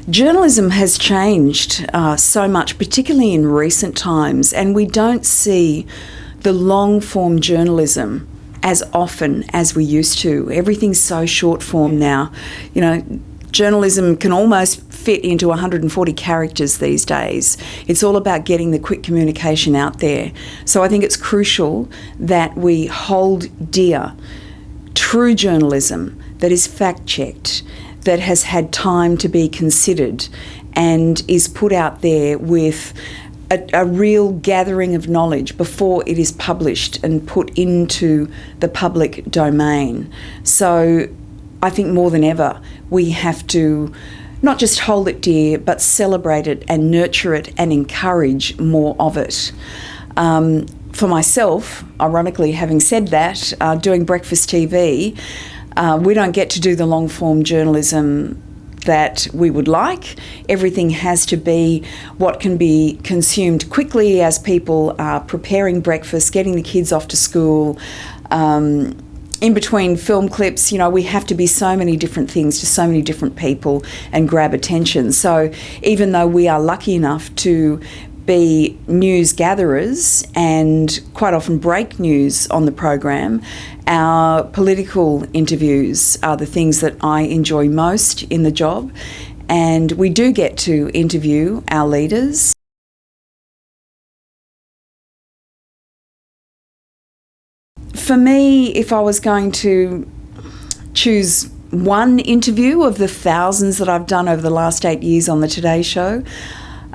Journalism has changed so much, particularly in recent times, and we don't see the long-form journalism as often as we used to. Everything's so short-form now. You know, journalism can almost fit into 140 characters these days. It's all about getting the quick communication out there. So I think it's crucial that we hold dear true journalism that is fact-checked, that has had time to be considered and is put out there with a real gathering of knowledge before it is published and put into the public domain. So I think more than ever we have to not just hold it dear, but celebrate it and nurture it and encourage more of it. For myself, ironically, having said that, doing breakfast TV, we don't get to do the long-form journalism that we would like. Everything has to be what can be consumed quickly as people are preparing breakfast, getting the kids off to school. In between film clips, you know, we have to be so many different things to so many different people and grab attention. So even though we are lucky enough to be news gatherers and quite often break news on the program, our political interviews are the things that I enjoy most in the job, and we do get to interview our leaders. For me, if I was going to choose one interview of the thousands that I've done over the last 8 years on the Today Show,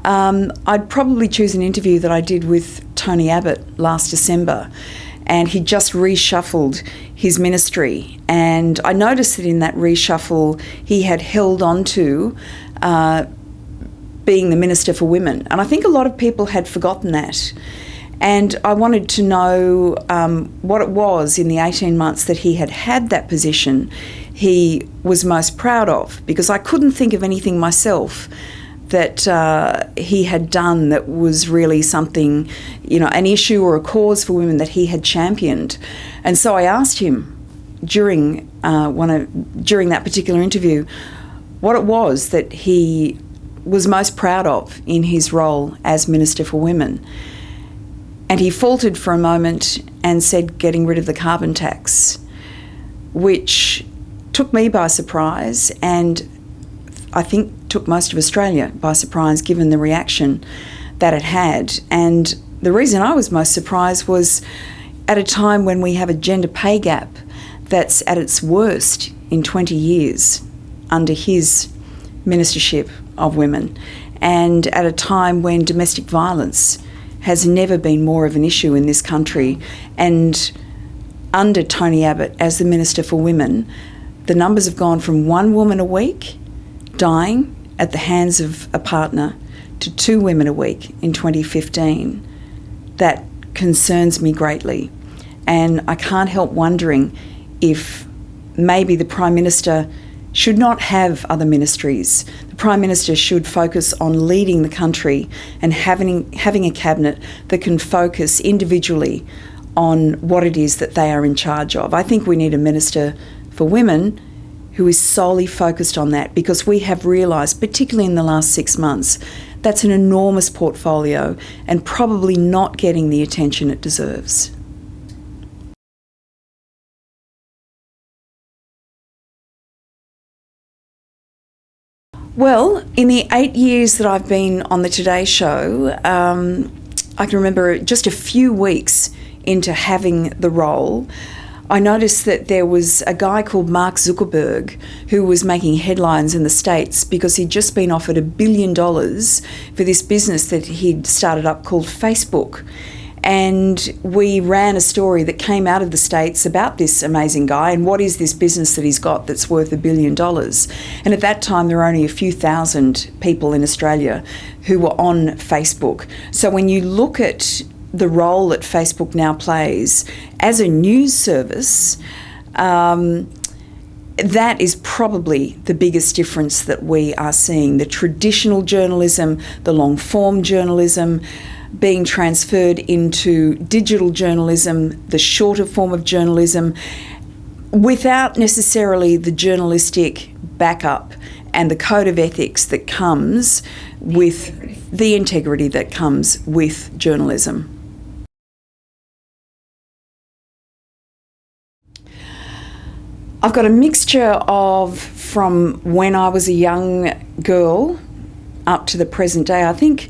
I'd probably choose an interview that I did with Tony Abbott last December, and he just reshuffled his ministry, and I noticed that in that reshuffle he had held on to being the Minister for Women, and I think a lot of people had forgotten that. And I wanted to know what it was in the 18 months that he had that position he was most proud of, because I couldn't think of anything myself that he had done that was really something, you know, an issue or a cause for women that he had championed. And so I asked him during that particular interview what it was that he was most proud of in his role as Minister for Women. And he faltered for a moment and said getting rid of the carbon tax, which took me by surprise, and I think took most of Australia by surprise given the reaction that it had. And the reason I was most surprised was at a time when we have a gender pay gap that's at its worst in 20 years under his ministership of women, and at a time when domestic violence has never been more of an issue in this country. And under Tony Abbott as the Minister for Women, the numbers have gone from 1 woman a week dying at the hands of a partner to 2 women a week in 2015. That concerns me greatly. And I can't help wondering if maybe the Prime Minister should not have other ministries. The Prime Minister should focus on leading the country and having a cabinet that can focus individually on what it is that they are in charge of. I think we need a Minister for Women who is solely focused on that, because we have realised, particularly in the last 6 months, that's an enormous portfolio and probably not getting the attention it deserves. Well, in the 8 years that I've been on the Today Show, I can remember just a few weeks into having the role, I noticed that there was a guy called Mark Zuckerberg who was making headlines in the States because he'd just been offered $1 billion for this business that he'd started up called Facebook. And we ran a story that came out of the States about this amazing guy and what is this business that he's got that's worth $1 billion. And at that time, there were only a few thousand people in Australia who were on Facebook. So when you look at the role that Facebook now plays as a news service, that is probably the biggest difference that we are seeing. The traditional journalism, the long-form journalism, being transferred into digital journalism, the shorter form of journalism, without necessarily the journalistic backup and the code of ethics that comes with the integrity that comes with journalism. I've got a mixture of from when I was a young girl up to the present day. I think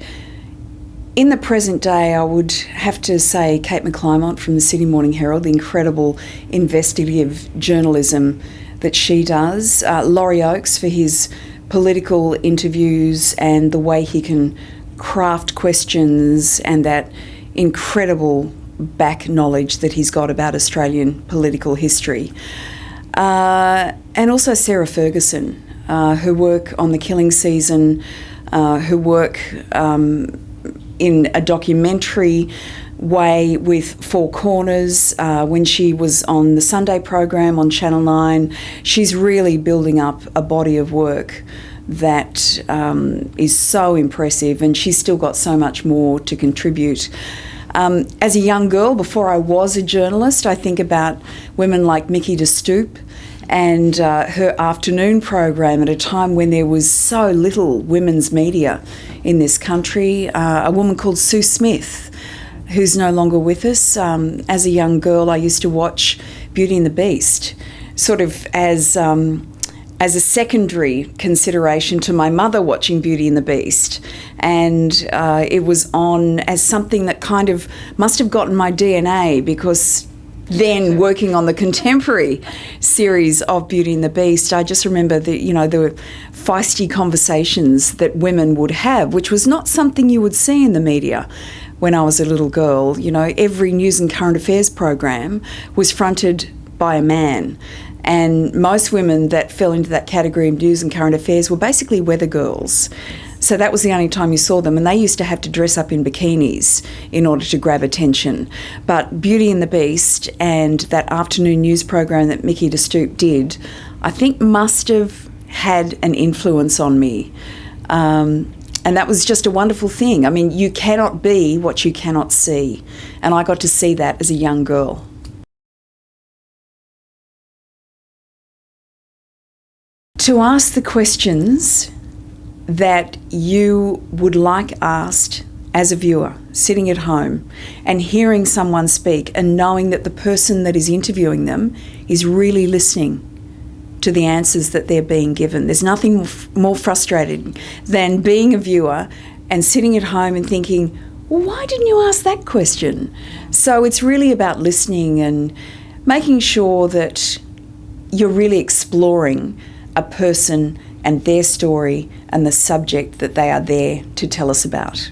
in the present day I would have to say Kate McClymont from the Sydney Morning Herald, the incredible investigative journalism that she does. Laurie Oakes for his political interviews and the way he can craft questions and that incredible back knowledge that he's got about Australian political history. And also Sarah Ferguson, her work on the Killing Season, her work in a documentary way with Four Corners, when she was on the Sunday program on Channel 9. She's really building up a body of work that is so impressive, and she's still got so much more to contribute. As a young girl, before I was a journalist, I think about women like Mickey de Stoop and her afternoon program at a time when there was so little women's media in this country. A woman called Sue Smith, who's no longer with us. As a young girl, I used to watch Beauty and the Beast, sort of as a secondary consideration to my mother watching Beauty and the Beast. And it was on as something that kind of must have gotten my DNA, because then working on the contemporary series of Beauty and the Beast, I just remember the feisty conversations that women would have, which was not something you would see in the media when I was a little girl. Every news and current affairs program was fronted by a man. And most women that fell into that category of news and current affairs were basically weather girls. So that was the only time you saw them, and they used to have to dress up in bikinis in order to grab attention. But Beauty and the Beast and that afternoon news program that Mickey de Stoop did, I think must have had an influence on me. And that was just a wonderful thing. I mean, you cannot be what you cannot see. And I got to see that as a young girl. To ask the questions that you would like asked as a viewer, sitting at home and hearing someone speak and knowing that the person that is interviewing them is really listening to the answers that they're being given. There's nothing more frustrating than being a viewer and sitting at home and thinking, well, why didn't you ask that question? So it's really about listening and making sure that you're really exploring a person and their story and the subject that they are there to tell us about.